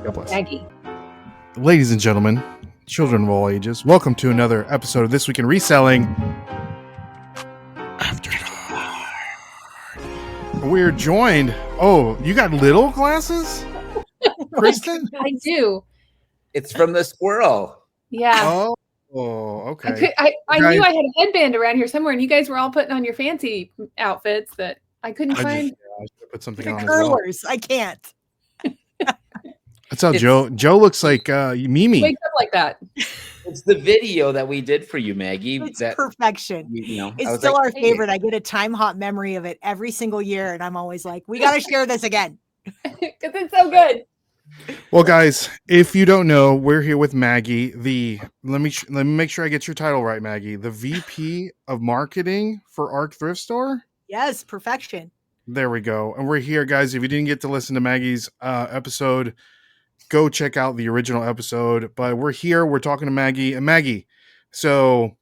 God bless. Maggie. Ladies and gentlemen, children of all ages, welcome to another episode of This Week in Reselling. After Dark. We're joined. Oh, you got little glasses? Kristen? I do. It's from the squirrel. Yeah. Oh, okay. I knew I had a headband around here somewhere, and you guys were all putting on your fancy outfits that I couldn't find. I should put something on curlers. as well. I can't. That's how Joe looks like Mimi. Wakes up like that. It's the video that we did for you, Maggie. It's perfection. It's It's still our favorite. I get a time hop memory of it every single year, and I'm always like, we got to share this again. Because it's so good. Well, guys, if you don't know, we're here with Maggie. Let me make sure I get your title right, Maggie. The VP of Marketing for ARC Thrift Store. Yes, perfection. There we go. And we're here, guys. If you didn't get to listen to Maggie's episode, go check out the original episode. But we're here. We're talking to Maggie. And Maggie, so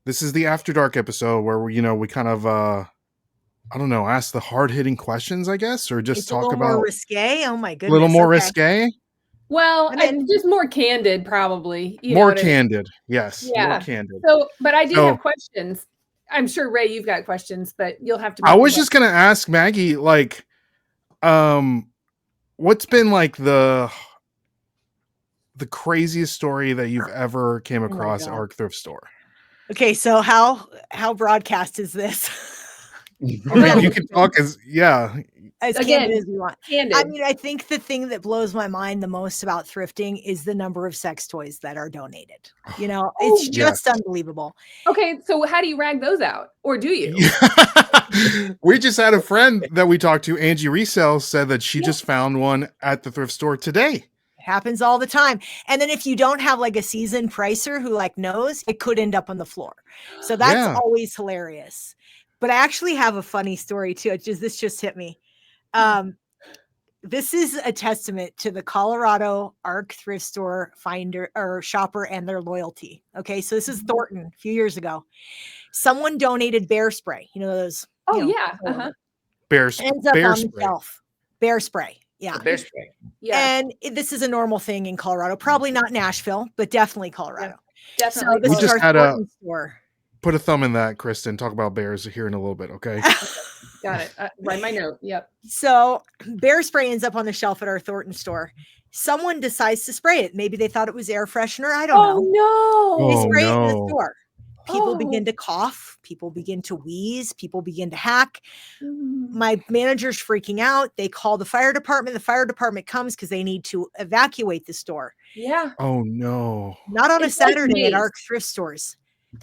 this is the After Dark episode where we kind of ask the hard-hitting questions, I guess, or just talk about more risque. Oh my goodness. A little more risque. Well, just more candid, probably. More candid. Yes. Yeah. More candid. So, but I do have questions. I'm sure, Ray, you've got questions, but you'll have to. I was just going to ask Maggie, like, what's been like the craziest story that you've ever came across at ARC Thrift Store? Okay, so how broadcast is this? I mean, you can talk as candid as you want. Candid. I mean, I think the thing that blows my mind the most about thrifting is the number of sex toys that are donated. It's just unbelievable. Okay, so how do you rag those out, or do you? We just had a friend that we talked to, Angie Resell, said that she just found one at the thrift store today. Happens all the time. And then if you don't have like a seasoned pricer who knows, it could end up on the floor. So that's always hilarious. But I actually have a funny story too. This just hit me. This is a testament to the Colorado ARC Thrift Store finder or shopper and their loyalty. Okay, so this is Thornton a few years ago. Someone donated bear spray. Those. Bear ends up on the shelf. Bear spray. Yeah. Bear spray. Yeah. And this is a normal thing in Colorado. Probably not Nashville, but definitely Colorado. Yeah, definitely. So this we is just our had Thornton store. Put a thumb in that, Kristen. Talk about bears here in a little bit, okay? Got it. Write my note. Yep. So bear spray ends up on the shelf at our Thornton store. Someone decides to spray it. Maybe they thought it was air freshener. I don't know. No. They spray it in the store. People begin to cough. People begin to wheeze. People begin to hack. My manager's freaking out. They call the fire department. The fire department comes because they need to evacuate the store. Yeah. Oh, no. Not on a Saturday at ARC thrift stores.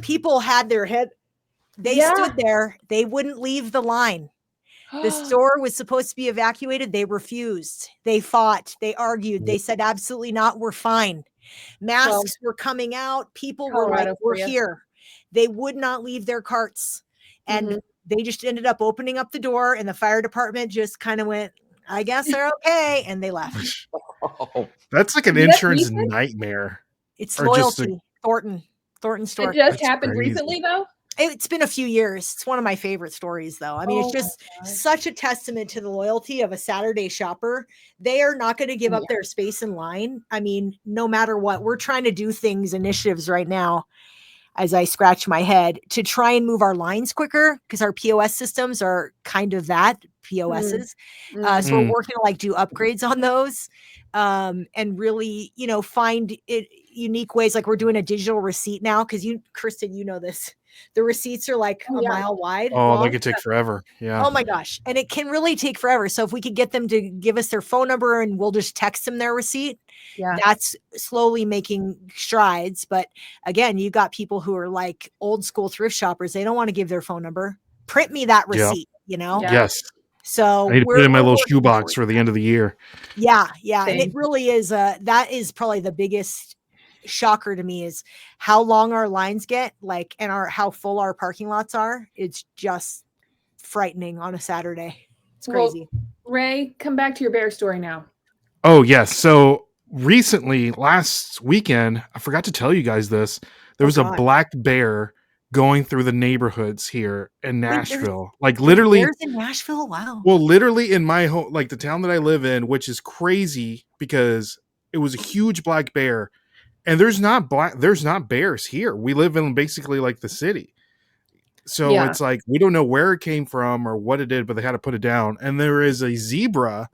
People had their head. They stood there. They wouldn't leave the line. The store was supposed to be evacuated. They refused. They fought. They argued. They said, absolutely not. We're fine. Masks were coming out. People were like, we're here. They would not leave their carts. And they just ended up opening up the door, and the fire department just kind of went, I guess they're okay. And they left. That's like an insurance nightmare. It's loyalty. Thornton store. It just happened recently, though? It's been a few years. It's one of my favorite stories, though. I mean, it's just such a testament to the loyalty of a Saturday shopper. They are not going to give up their space in line. I mean, no matter what. We're trying to do initiatives right now, as I scratch my head, to try and move our lines quicker, because our POS systems are kind of POSs. So we're working to do upgrades on those, and really, find unique ways. Like we're doing a digital receipt now, because Kristen, this. The receipts are a mile wide. Oh, they could take forever. Yeah. Oh my gosh. And it can really take forever. So if we could get them to give us their phone number and we'll just text them their receipt, that's slowly making strides. But again, you got people who are old school thrift shoppers. They don't want to give their phone number. Print me that receipt, Yes. So I need to put it in my little shoebox for the end of the year. Yeah. Yeah. Same. And it really is, that is probably the biggest shocker to me, is how long our lines get, and how full our parking lots are. It's just frightening on a Saturday. It's crazy. Well, Ray, come back to your bear story now. Oh, yes. So recently, last weekend, I forgot to tell you guys this. There was a black bear going through the neighborhoods here in Wait, Nashville. Like literally, Bears in Nashville? Wow. well, literally in my home, like the town that I live in, which is crazy because it was a huge black bear, and there's not bears here. We live in basically like the city. So Yeah. it's like we don't know where it came from or what it did, but they had to put it down. And there is a zebra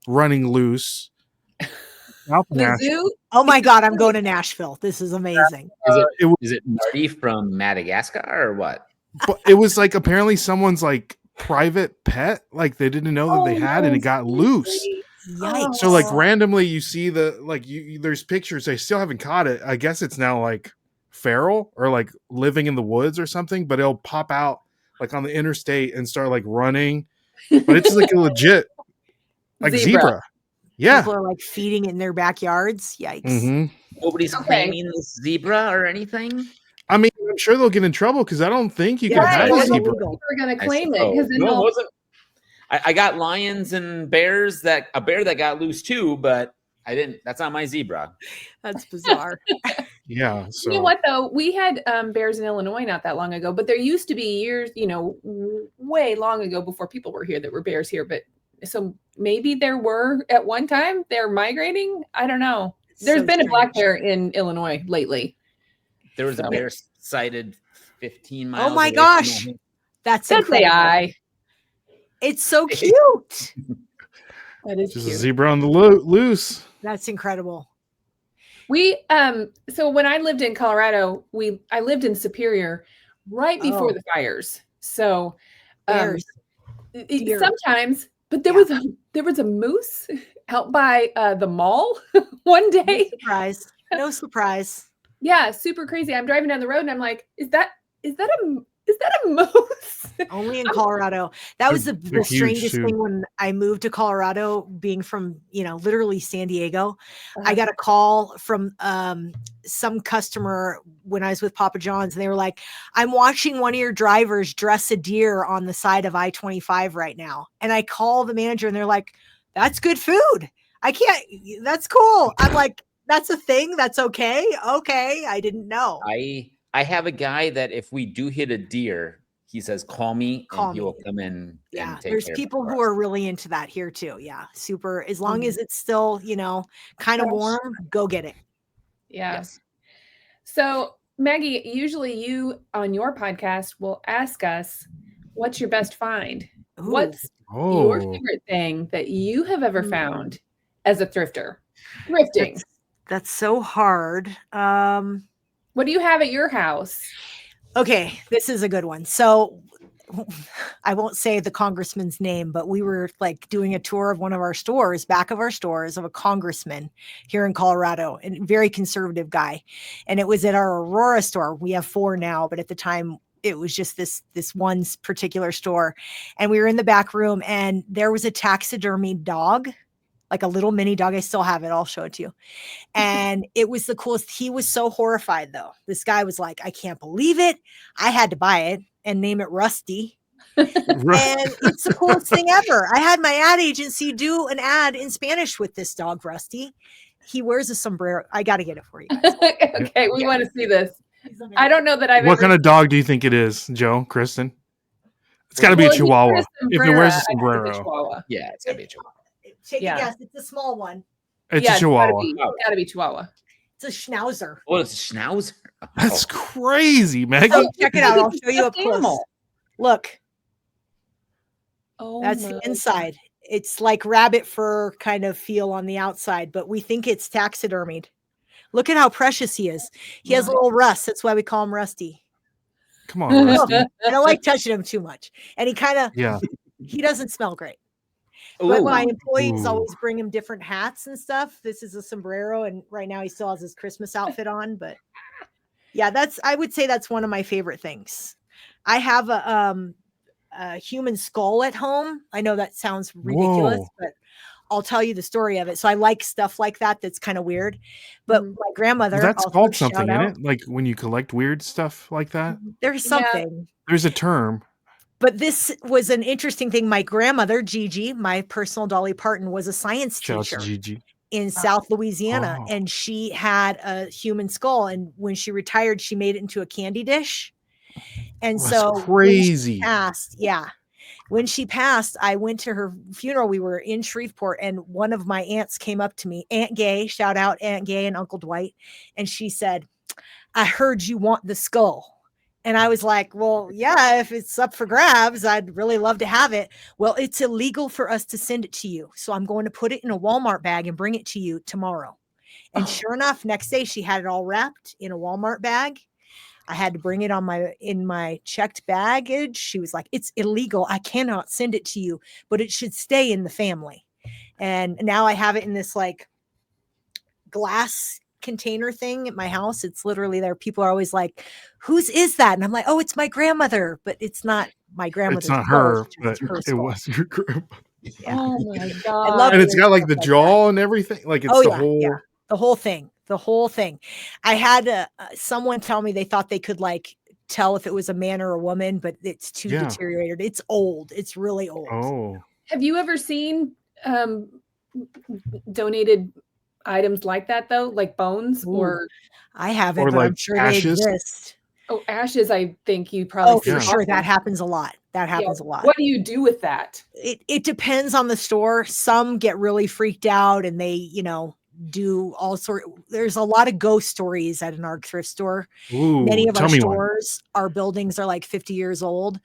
running loose. South The Nashville. zoo. Oh my God, I'm going to Nashville. This is amazing. Is it Marty from Madagascar or what? But it was like apparently someone's like private pet, like they didn't know that they had, and it got loose. Yikes. So like randomly you see there's pictures. They still haven't caught it. I guess it's now like feral or like living in the woods or something, but it'll pop out like on the interstate and start like running. But it's like a legit like zebra. Yeah. People are like feeding it in their backyards. Yikes. Mm-hmm. Nobody's claiming this zebra or anything. I mean, I'm sure they'll get in trouble because I don't think you can Right, have a I zebra. People are going to claim it because No, it wasn't. I got lions and bears a bear that got loose too, but I didn't. That's not my zebra. That's bizarre. Yeah. So You know what though? We had bears in Illinois not that long ago, but there used to be years, way long ago before people were here that were bears here. But so maybe there were at one time they're migrating. I don't know. There's been a black bear in Illinois lately. There was a bear sighted 15 miles. Oh my away gosh. from That's That's incredible. AI. It's so cute. That is just cute. a zebra on the loose. That's incredible. We so when I lived in Colorado, I lived in Superior right before the fires. So Bears. Deer. sometimes, but there was a moose out by the mall one day. No surprise. No surprise. Yeah, super crazy. I'm driving down the road and I'm like, is that a moose? Only in Colorado. That was the They're huge, strangest too. thing when I moved to Colorado, being from, literally San Diego. I got a call from some customer when I was with Papa John's, and they were like, I'm watching one of your drivers dress a deer on the side of I-25 right now. And I call the manager and they're like, that's good food. That's cool. I'm like, that's a thing. That's okay. Okay. I didn't know. I have a guy that if we do hit a deer, he says, call me and he will come in. Yeah. and take There's care of people it for who us. are really into that here too. Yeah. Super. As long as it's still, kind of warm, go get it. Yeah. Yes. So Maggie, usually you on your podcast will ask us, what's your best find? Ooh. What's your favorite thing that you have ever found as a thrifter? Thrifting. That's so hard. What do you have at your house? Okay, this is a good one. So I won't say the congressman's name, but we were like doing a tour of one of our stores, back of our stores, of a congressman here in Colorado, and very conservative guy. And it was at our Aurora store. We have 4 now, but at the time it was just this one particular store. And we were in the back room and there was a taxidermy dog, like a little mini dog. I still have it. I'll show it to you. And it was the coolest. He was so horrified though. This guy was like, I can't believe it. I had to buy it and name it Rusty. And it's the coolest thing ever. I had my ad agency do an ad in Spanish with this dog, Rusty. He wears a sombrero. I got to get it for you. Okay, we want to see this. I don't know that I've What ever kind of dog do you think it is, Joe, Kristen? It's got to be a Chihuahua. If it wears a sombrero. Yeah, it's gotta be a Chihuahua. Take a guess. It's a small one. It's a Chihuahua. Gotta be Chihuahua. It's a Schnauzer. Oh, it's a Schnauzer. That's crazy, Maggie. So check it out. I'll show you up close. Animal. Look, Oh, that's the inside. It's like rabbit fur kind of feel on the outside, but we think it's taxidermied. Look at how precious he is. He has a little rust. That's why we call him Rusty. Come on, Rusty. I don't like touching him too much. And Yeah. he doesn't smell great. Ooh. But my employees Ooh. always bring him different hats and stuff. This is a sombrero, and right now he still has his Christmas outfit on. But yeah, I would say that's one of my favorite things. I have a human skull at home. I know that sounds ridiculous, Whoa. but I'll tell you the story of it. So I like stuff like that. That's kind of weird. But my grandmother, That's also, called shout something, out, isn't it? Like when you collect weird stuff like that. there's Yeah. something. There's a term. But this was an interesting thing. My grandmother, Gigi, my personal Dolly Parton, was a science Shout out teacher to Gigi. in South Louisiana. Oh. And she had a human skull. And when she retired, she made it into a candy dish. And That's so crazy. when she passed, I went to her funeral. We were in Shreveport, and one of my aunts came up to me, Aunt Gay, shout out Aunt Gay and Uncle Dwight. And she said, I heard you want the skull. And I was like, well, yeah, if it's up for grabs, I'd really love to have it. Well, it's illegal for us to send it to you. So I'm going to put it in a Walmart bag and bring it to you tomorrow. And sure enough, next day she had it all wrapped in a Walmart bag. I had to bring it in my checked baggage. She was like, it's illegal. I cannot send it to you, but it should stay in the family. And now I have it in this like glass container thing at my house. It's literally there. People are always like, whose is that? And I'm like, oh, it's my grandmother, but it's not my grandmother's. It's not her, but it was your grandma. Yeah. Oh my I god! love And it's got like the stuff like jaw and everything. Like it's the whole thing. I had someone tell me they thought they could like tell if it was a man or a woman, but it's too deteriorated. It's old. It's really old. Oh. Have you ever seen donated items like that though, like bones? Ooh, or I haven't, or but like I'm sure ashes? they exist. Oh, ashes. I think you probably. Oh, for sure. That happens a lot. A lot. What do you do with that? It depends on the store. Some get really freaked out and they, do all sort. There's a lot of ghost stories at an ARC thrift store. Ooh, many of our tell me stores, our buildings are like 50 years old.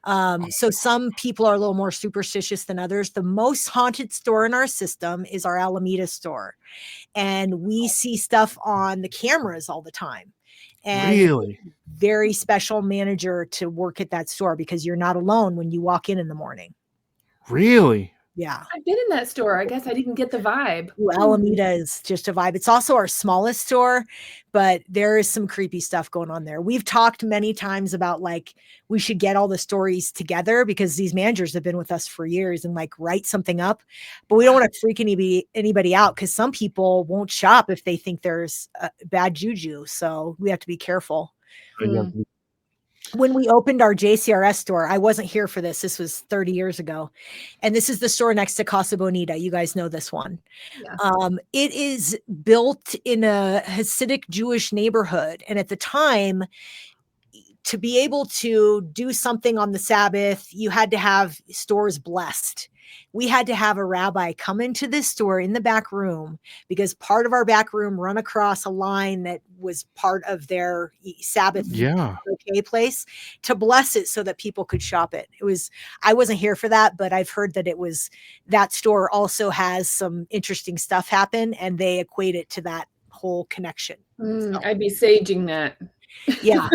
So some people are a little more superstitious than others. The most haunted store in our system is our Alameda store. And we see stuff on the cameras all the time. And really? Very special manager to work at that store because you're not alone when you walk in the morning. Really? Yeah. I've been in that store. I guess I didn't get the vibe. Ooh, Alameda is just a vibe. It's also our smallest store, but there is some creepy stuff going on there. We've talked many times about like we should get all the stories together because these managers have been with us for years and like write something up, but we don't want to freak anybody out because some people won't shop if they think there's bad juju. So we have to be careful. When we opened our JCRS store, I wasn't here for this. This was 30 years ago. And this is the store next to Casa Bonita. You guys know this one. Yeah. It is built in a Hasidic Jewish neighborhood. And at the time, to be able to do something on the Sabbath, you had to have stores blessed. We had to have a rabbi come into this store in the back room because part of our back room run across a line that was part of their Sabbath place to bless it so that people could shop it. I wasn't here for that, but I've heard that that store also has some interesting stuff happen and they equate it to that whole connection. So. I'd be saging that. Yeah.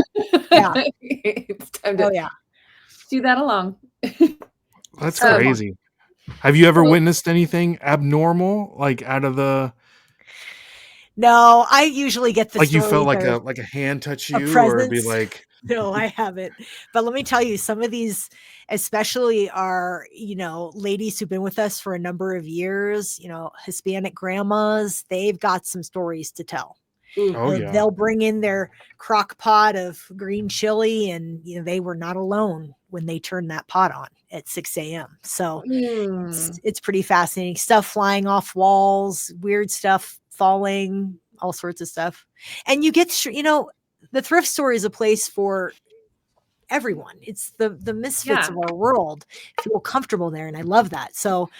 It's time to do that along. That's crazy. Have you ever witnessed anything abnormal, like out of the? No, I usually get the like you felt like a hand touch you, or be like. No, I haven't. But let me tell you, some of these, especially our, ladies who've been with us for a number of years, Hispanic grandmas, they've got some stories to tell. They'll bring in their crock pot of green chili and they were not alone when they turned that pot on at 6 a.m. So it's pretty fascinating stuff flying off walls, weird stuff falling, all sorts of stuff. And you get, the thrift store is a place for everyone. It's the misfits of our world feel comfortable there. And I love that. So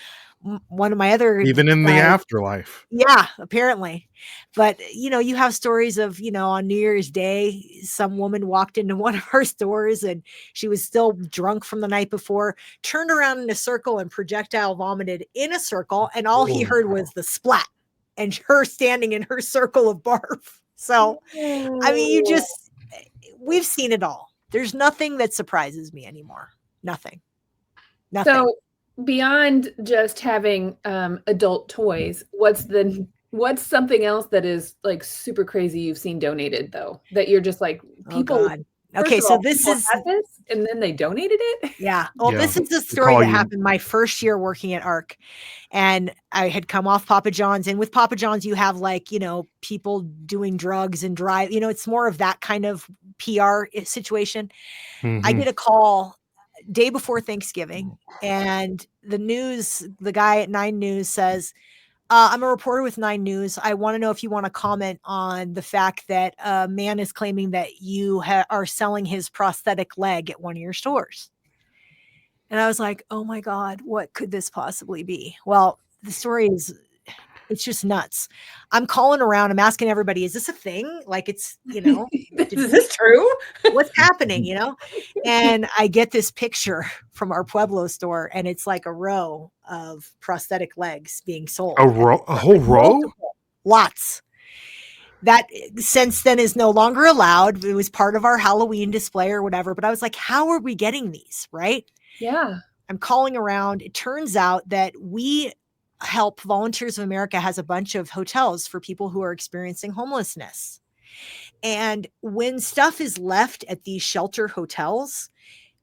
one of my other even in the afterlife. Yeah, apparently. But you have stories of, on New Year's Day, some woman walked into one of our stores and she was still drunk from the night before, turned around in a circle and projectile vomited in a circle. And all he heard was the splat and her standing in her circle of barf. So, I mean, we've seen it all. There's nothing that surprises me anymore. Nothing. So, beyond just having adult toys, what's something else that is like super crazy you've seen donated though, that you're just like people? Okay, so this is this, and then they donated it. Yeah. Well, this is the story that happened my first year working at ARC, and I had come off Papa John's, and with Papa John's you have like people doing drugs and drive. It's more of that kind of PR situation. Mm-hmm. I get a call day before Thanksgiving, and the guy at 9 News says, I'm a reporter with 9 News. I want to know if you want to comment on the fact that a man is claiming that you are selling his prosthetic leg at one of your stores. And I was like, oh my God, what could this possibly be? Well, the story is, it's just nuts. I'm calling around. I'm asking everybody, is this a thing? Like, it's, Is this true? What's happening, And I get this picture from our Pueblo store, and it's like a row of prosthetic legs being sold. A whole row? Multiple, lots. That since then is no longer allowed. It was part of our Halloween display or whatever. But I was like, how are we getting these? Right? Yeah. I'm calling around. It turns out that we help Volunteers of America has a bunch of hotels for people who are experiencing homelessness. And when stuff is left at these shelter hotels,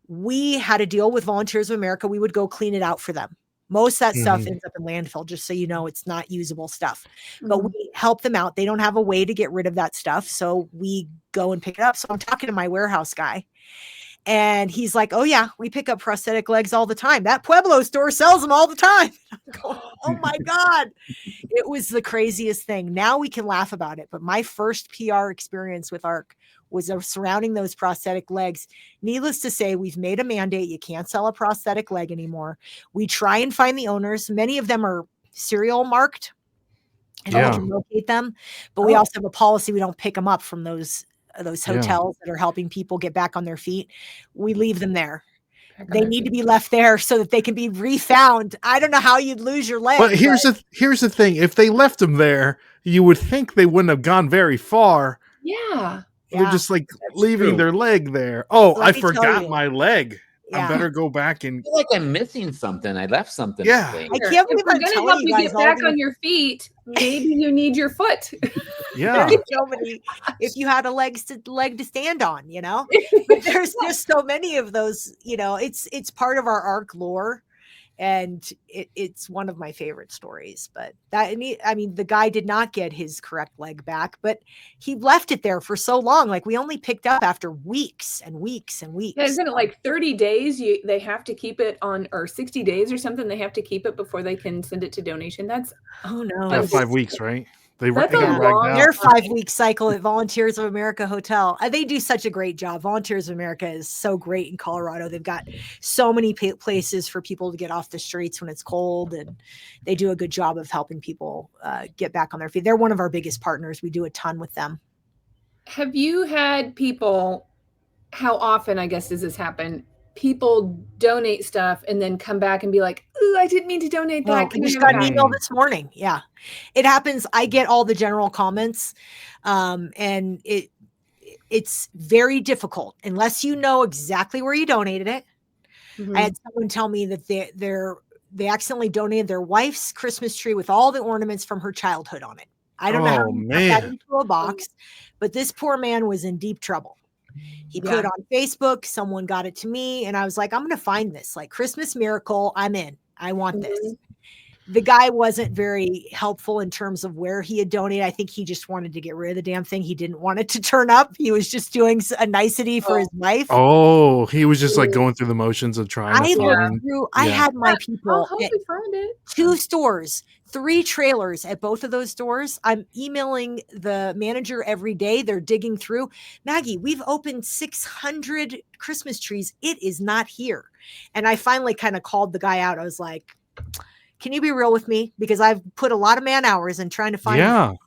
we had a deal with Volunteers of America. We would go clean it out for them. Most of that stuff ends up in landfill, just so you know, it's not usable stuff. But we help them out. They don't have a way to get rid of that stuff. So we go and pick it up. So I'm talking to my warehouse guy. And he's like, oh, yeah, we pick up prosthetic legs all the time. That Pueblo store sells them all the time. I'm going, oh, my God. It was the craziest thing. Now we can laugh about it. But my first PR experience with ARC was surrounding those prosthetic legs. Needless to say, we've made a mandate. You can't sell a prosthetic leg anymore. We try and find the owners. Many of them are serial marked. And we can locate them. But we also have a policy. We don't pick them up from those hotels that are helping people get back on their feet. We leave them there. They need to be left there so that they can be refound. I don't know how you'd lose your leg. But here's the thing. If they left them there, you would think they wouldn't have gone very far. Yeah. They're just like leaving their leg there. Oh, I forgot my leg. Yeah. I better go back and. I feel like I'm missing something. I left something. Yeah. I can't believe I'm going to telling help you you guys get back on your feet. Maybe you need your foot. Yeah. There's so many, if you had a leg to stand on, but there's just so many of those, it's part of our ARC lore. And it's one of my favorite stories. But the guy did not get his correct leg back, but he left it there for so long. Like, we only picked up after weeks and weeks and weeks. Yeah, isn't it like 30 days? They have to keep it on, or 60 days or something. They have to keep it before they can send it to donation. That's 5 weeks, right? That's a long. Their 5-week cycle at Volunteers of America Hotel. They do such a great job. Volunteers of America is so great in Colorado. They've got so many places for people to get off the streets when it's cold, and they do a good job of helping people get back on their feet. They're one of our biggest partners. We do a ton with them. Have you had people, how often, I guess, does this happen? People donate stuff and then come back and be like, "Ooh, I didn't mean to donate that." I just got an email this morning. Yeah, it happens. I get all the general comments, and it's very difficult unless you know exactly where you donated it. I had someone tell me that they accidentally donated their wife's Christmas tree with all the ornaments from her childhood on it. I don't know how he put that into a box, but this poor man was in deep trouble. He put it on Facebook. Someone got it to me, and I was like, I'm going to find this. Like, Christmas miracle. I'm in. I want this. The guy wasn't very helpful in terms of where he had donated. I think he just wanted to get rid of the damn thing. He didn't want it to turn up. He was just doing a nicety for his wife. Oh, he was just like going through the motions of trying to find. I had my people at 2 stores, 3 trailers at both of those stores. I'm emailing the manager every day. They're digging through. Maggie, we've opened 600 Christmas trees. It is not here. And I finally kind of called the guy out. I was like, can you be real with me? Because I've put a lot of man hours in trying to find them,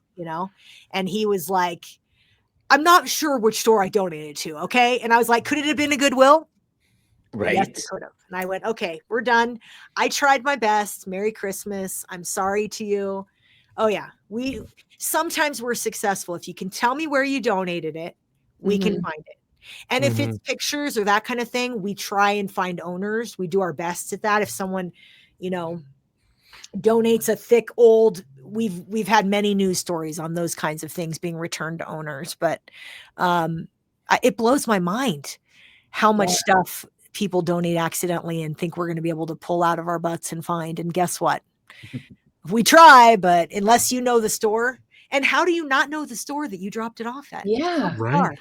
and he was like, I'm not sure which store I donated to. Okay. And I was like, could it have been a Goodwill? Right. Yes, it could have. And I went, okay, we're done. I tried my best. Merry Christmas. I'm sorry to you. Oh yeah. Sometimes we're successful. If you can tell me where you donated it, we can find it. And if it's pictures or that kind of thing, we try and find owners. We do our best at that. If someone, donates a thick old, we've had many news stories on those kinds of things being returned to owners, but it blows my mind how much stuff people donate accidentally and think we're going to be able to pull out of our butts and find. And guess what? We try, but unless you know the store, and how do you not know the store that you dropped it off at? Yeah. Right.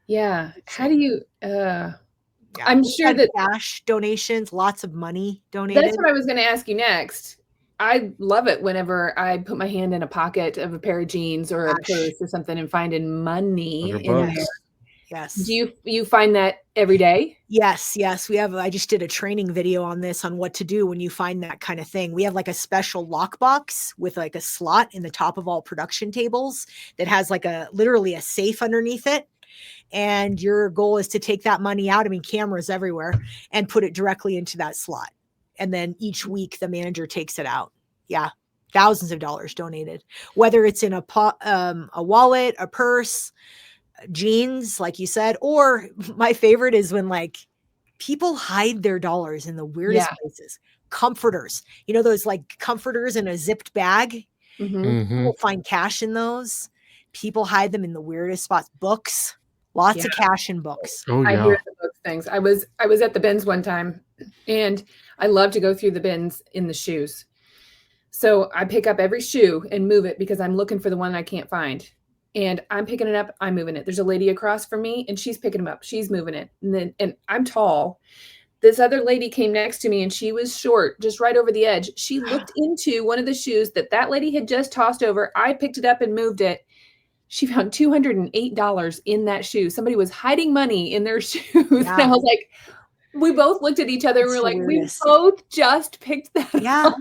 Yeah. How do you I'm sure that cash donations, lots of money donated. That's what I was going to ask you next. I love it whenever I put my hand in a pocket of a pair of jeans or a purse or something and finding money in $100. there. Yes. Do you find that every day? Yes. I just did a training video on this, on what to do when you find that kind of thing. We have like a special lockbox with like a slot in the top of all production tables that has like literally a safe underneath it. And your goal is to take that money out. I mean, cameras everywhere, and put it directly into that slot. And then each week the manager takes it out. Yeah. Thousands of dollars donated, whether it's in a wallet, a purse, jeans, like you said, or my favorite is when like people hide their dollars in the weirdest places. Comforters, those like comforters in a zipped bag. Mm-hmm. People find cash in those. People hide them in the weirdest spots. Books, lots of cash in books. Oh I yeah. hear the book things. I was at the bins one time, and I love to go through the bins in the shoes. So I pick up every shoe and move it because I'm looking for the one I can't find. And I'm picking it up, I'm moving it. There's a lady across from me and she's picking them up. She's moving it. And I'm tall. This other lady came next to me and she was short, just right over the edge. She looked into one of the shoes that lady had just tossed over. I picked it up and moved it. She found $208 in that shoe. Somebody was hiding money in their shoes. Yeah. And I was like, we both looked at each other and we were like, we both just picked that up.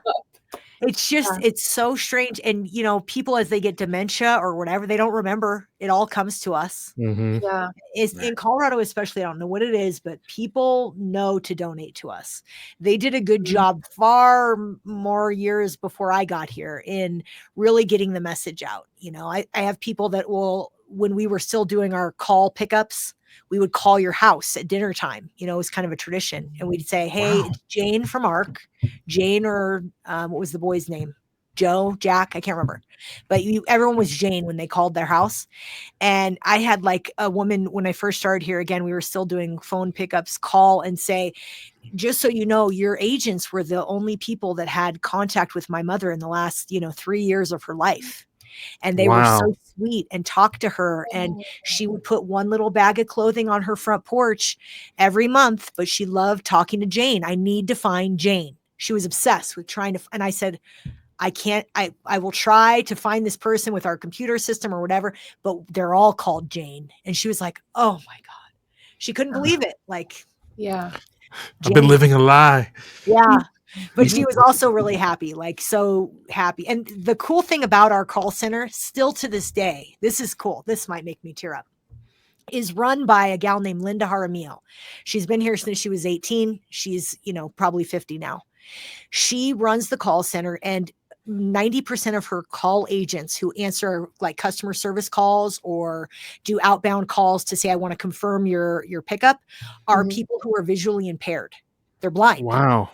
It's just, it's so strange. And, people, as they get dementia or whatever, they don't remember. It all comes to us. Mm-hmm. Yeah. In Colorado, especially, I don't know what it is, but people know to donate to us. They did a good job far more years before I got here in really getting the message out. I have people that will, when we were still doing our call pickups, we would call your house at dinner time. It was kind of a tradition. And we'd say, hey, it's Jane from ARC. Jane, or what was the boy's name? Joe, Jack, I can't remember. But everyone was Jane when they called their house. And I had like a woman, when I first started here, again, we were still doing phone pickups, call and say, just so you know, your agents were the only people that had contact with my mother in the last, 3 years of her life. And they were so sweet and talked to her. And she would put one little bag of clothing on her front porch every month, but she loved talking to Jane. I need to find Jane. She was obsessed with trying to, and I said, I will try to find this person with our computer system or whatever, but they're all called Jane. And she was like, oh my God. She couldn't believe it. Like, yeah. I've been living a lie. Yeah. But she was also really happy, like so happy. And the cool thing about our call center, still to this day, this is cool. This might make me tear up, is run by a gal named Linda Jaramillo. She's been here since she was 18. She's, probably 50 now. She runs the call center, and 90% of her call agents who answer like customer service calls or do outbound calls to say, I want to confirm your pickup, are people who are visually impaired. They're blind. Wow.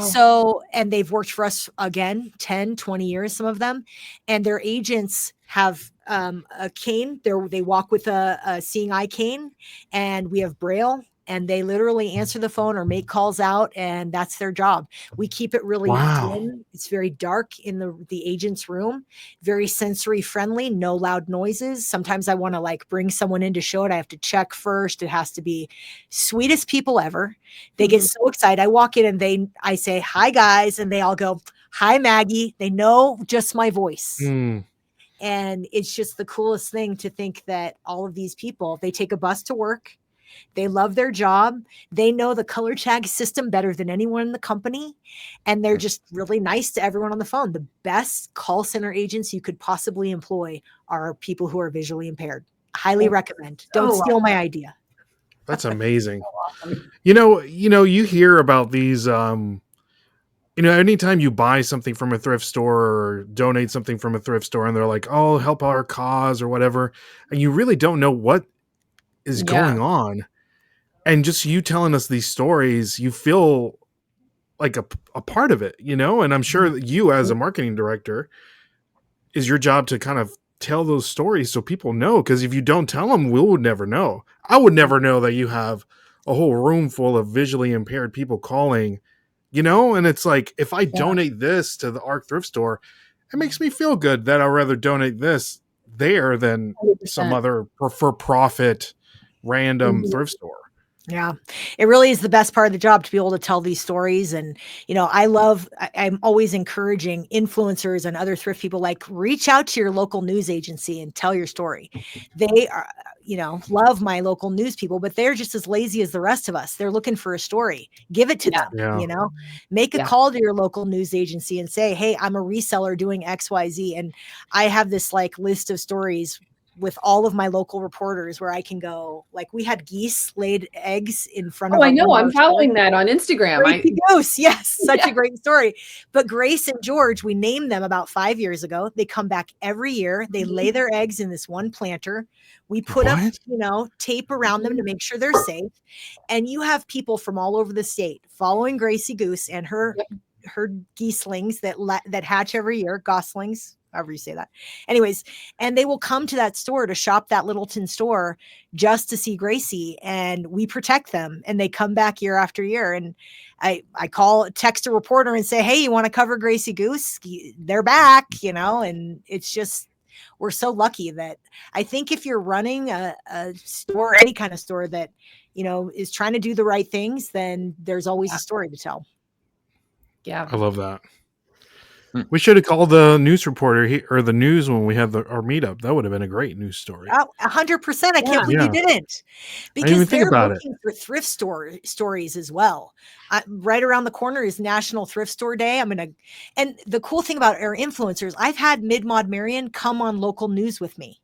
So, and they've worked for us again, 10, 20 years, some of them, and their agents have a cane. They walk with a seeing eye cane, and we have Braille, and they literally answer the phone or make calls out, and that's their job. We keep it really dim. It's very dark in the agent's room, very sensory friendly, no loud noises. Sometimes I want to like bring someone in to show it. I have to check first. It has to be sweetest people ever. They get so excited. I walk in and I say, hi guys. And they all go, hi Maggie. They know just my voice. And it's just the coolest thing to think that all of these people, they take a bus to work. They love their job. They know the color tag system better than anyone in the company. And they're just really nice to everyone on the phone. The best call center agents you could possibly employ are people who are visually impaired. Highly recommend. Don't steal my idea. That's amazing. You hear about these, anytime you buy something from a thrift store or donate something from a thrift store and they're like, oh, help our cause or whatever. And you really don't know what is going on. And just you telling us these stories, you feel like a part of it, and I'm sure that you as a marketing director is your job to kind of tell those stories so people know, because if you don't tell them, we would never know. I would never know that you have a whole room full of visually impaired people calling, and it's like, if I donate this to the ARC thrift store, it makes me feel good that I'd rather donate this there than 100%. Some other for-profit random thrift store. Yeah, it really is the best part of the job to be able to tell these stories. And, I'm always encouraging influencers and other thrift people, like, reach out to your local news agency and tell your story. They are, love my local news people, but they're just as lazy as the rest of us. They're looking for a story. Give it to them, Yeah. make a Yeah. call to your local news agency and say, hey, I'm a reseller doing XYZ. And I have this like list of stories with all of my local reporters where I can go, like, we had geese laid eggs in front of Oh, I know. one of I'm our following stores. that on Instagram. Gracie Goose, yes, such Yeah. a great story. But Grace and George, we named them about 5 years ago. They come back every year. They lay their eggs in this one planter. We put up, What? tape around them to make sure they're safe. And you have people from all over the state following Gracie Goose and her geeslings that hatch every year, goslings, however you say that. Anyways, and they will come to that store to shop that Littleton store just to see Gracie, and we protect them, and they come back year after year. And I text a reporter and say, hey, you want to cover Gracie Goose? They're back, and it's just, we're so lucky that I think if you're running a store, any kind of store that, is trying to do the right things, then there's always a story to tell. Yeah. I love that. We should have called the news reporter or the news when we had our meetup. That would have been a great news story. 100%. I can't believe you didn't, because even think they're about looking for thrift store stories as well. Right around the corner is National Thrift Store Day. And the cool thing about our influencers, I've had Mid-Mod Marion come on local news with me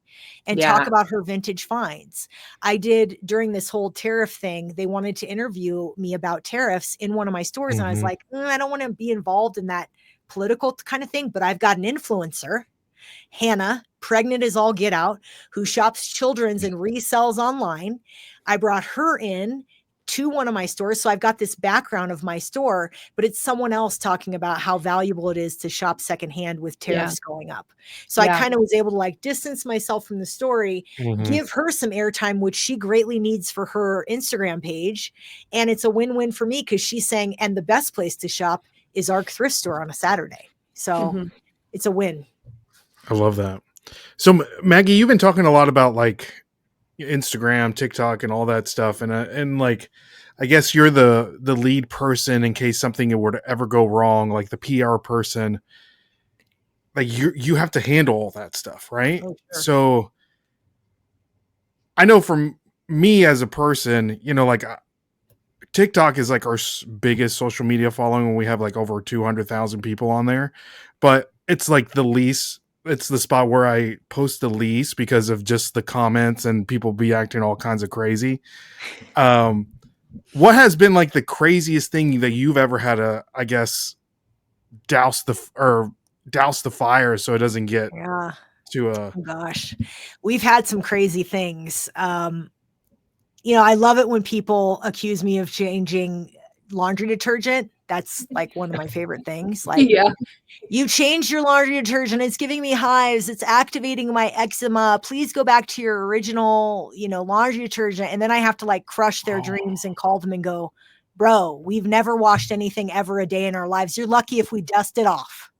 and talk about her vintage finds. I did during this whole tariff thing. They wanted to interview me about tariffs in one of my stores. And I was like, I don't want to be involved in that political kind of thing, but I've got an influencer, Hannah, pregnant as all get out, who shops children's and resells online. I brought her in to one of my stores. So I've got this background of my store, but it's someone else talking about how valuable it is to shop secondhand with tariffs going up. So I kind of was able to like distance myself from the story, give her some airtime, which she greatly needs for her Instagram page. And it's a win-win for me, because she's saying, and the best place to shop is our thrift store on a Saturday. So it's a win. I love that. So Maggie, you've been talking a lot about like Instagram, TikTok, and all that stuff, and like, I guess you're the lead person in case something were to ever go wrong, like the PR person. Like you have to handle all that stuff, right? Oh, sure. So I know from me as a person, like TikTok is like our biggest social media following, when we have like over 200,000 people on there, but it's like it's the spot where I post the least because of just the comments and people be acting all kinds of crazy. What has been like the craziest thing that you've ever had to, I guess, douse the fire so it doesn't get to a... Oh gosh, we've had some crazy things. I love it when people accuse me of changing laundry detergent. That's like one of my favorite things. Like, you changed your laundry detergent. It's giving me hives. It's activating my eczema. Please go back to your original, laundry detergent. And then I have to like crush their dreams and call them and go, bro, we've never washed anything ever a day in our lives. You're lucky if we dust it off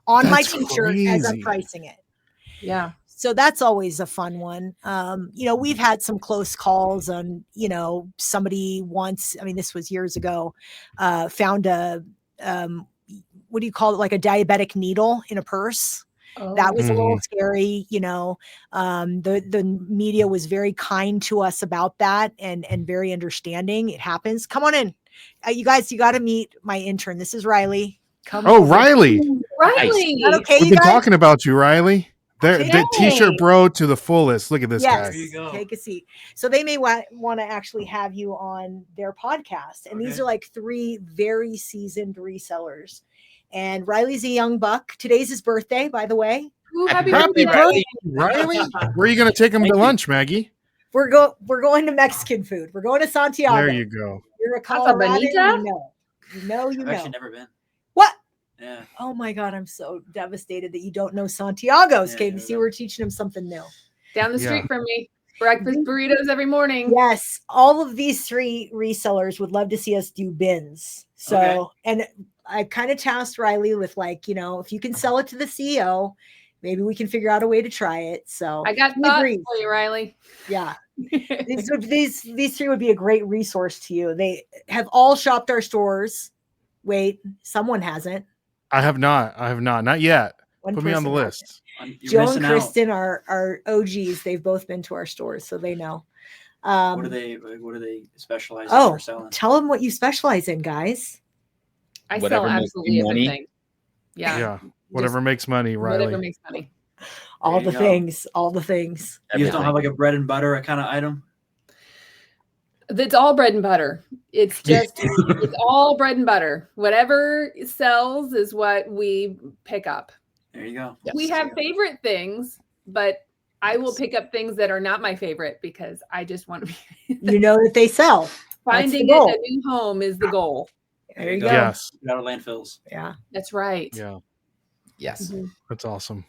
on my t-shirt as I'm pricing it. Yeah. So that's always a fun one. We've had some close calls on, somebody once, this was years ago, found a, what do you call it? Like a diabetic needle in a purse. That was a little scary. The media was very kind to us about that and very understanding. It happens. Come on in. You guys, you got to meet my intern. This is Riley. Come over. Riley. Riley. Okay, We've been talking about you, Riley. The t-shirt bro to the fullest. Look at this guy. There you go. Take a seat. So they may want to actually have you on their podcast. And these are like 3 very seasoned resellers. And Riley's a young buck. Today's his birthday, by the way. Ooh, happy birthday, birthday, Riley. Where are you going to take him to lunch, Maggie? We're going to Mexican food. We're going to Santiago. There you go. You're a Coloradan. You know. I've actually never been. What? Yeah. Oh my God, I'm so devastated that you don't know Santiago's. Okay, see, we're teaching him something new. Down the street from me. Breakfast burritos every morning. Yes. All of these 3 resellers would love to see us do bins. So, and I kind of tasked Riley with like, if you can sell it to the CEO, maybe we can figure out a way to try it. So I got we thoughts agree. for you, Riley. Yeah. These three would be a great resource to you. They have all shopped our stores. Wait, someone hasn't. I have not. Not yet. One Put me on the person list. hasn't. Joe and Kristen are OGs. They've both been to our stores, so they know. What do they specialize in Oh, or selling? tell them what you specialize in, guys. I Whatever sell makes absolutely you money. everything. Yeah. Whatever makes money, Riley. Whatever makes money. All There the you go. things, all the things. You just don't have like a bread and butter kind of item? It's all bread and butter. It's just, it's all bread and butter. Whatever sells is what we pick up. There you go. Yes. We have favorite things, but I will pick up things that are not my favorite because I just want to be You know that they sell. finding the it goal. a new home is the goal. There you go. Yes. Get out of landfills. Yeah. That's right. Yeah. Yes. Mhm. That's awesome.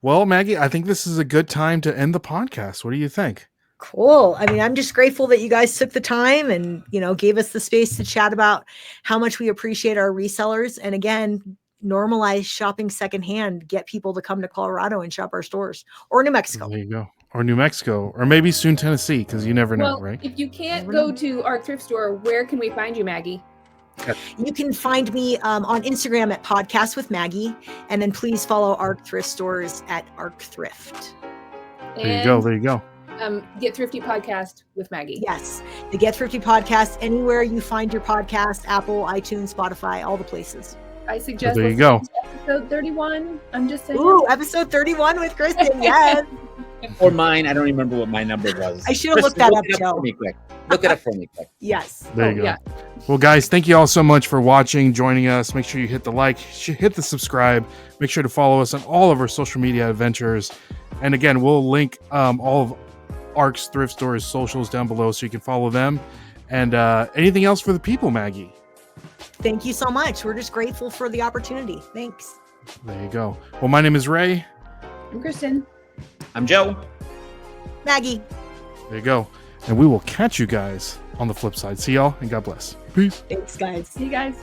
Well, Maggie, I think this is a good time to end the podcast. What do you think? Cool. I mean, I'm just grateful that you guys took the time and, gave us the space to chat about how much we appreciate our resellers. And again, normalize shopping secondhand, get people to come to Colorado and shop our stores or New Mexico. There you go. Or New Mexico, or maybe soon Tennessee, because you never know, Well, right? if you can't Never go know. to our thrift store, where can we find you, Maggie? You can find me on Instagram at Podcast with Maggie. And then please follow ARC Thrift Stores at ARC Thrift. There you go. There you go. Get Thrifty Podcast with Maggie. Yes. The Get Thrifty Podcast, anywhere you find your podcast, Apple, iTunes, Spotify, all the places. I suggest There you listening go. to episode 31. I'm just saying. Ooh, episode 31 with Kristen. Yes. Or mine. I don't remember what my number was. I should have looked that up, Look it Joe. for me quick. Look it up for me quick. Yes. There you go. yeah. Well, guys, thank you all so much for watching, joining us. Make sure you hit the like, hit the subscribe. Make sure to follow us on all of our social media adventures. And again, we'll link all of ARC's Thrift Store's socials down below so you can follow them. And anything else for the people, Maggie? Thank you so much. We're just grateful for the opportunity. Thanks. There you go. Well, my name is Ray. I'm Kristen. I'm Joe. Maggie. There you go. And we will catch you guys on the flip side. See y'all, and God bless. Peace. Thanks, guys. See you guys.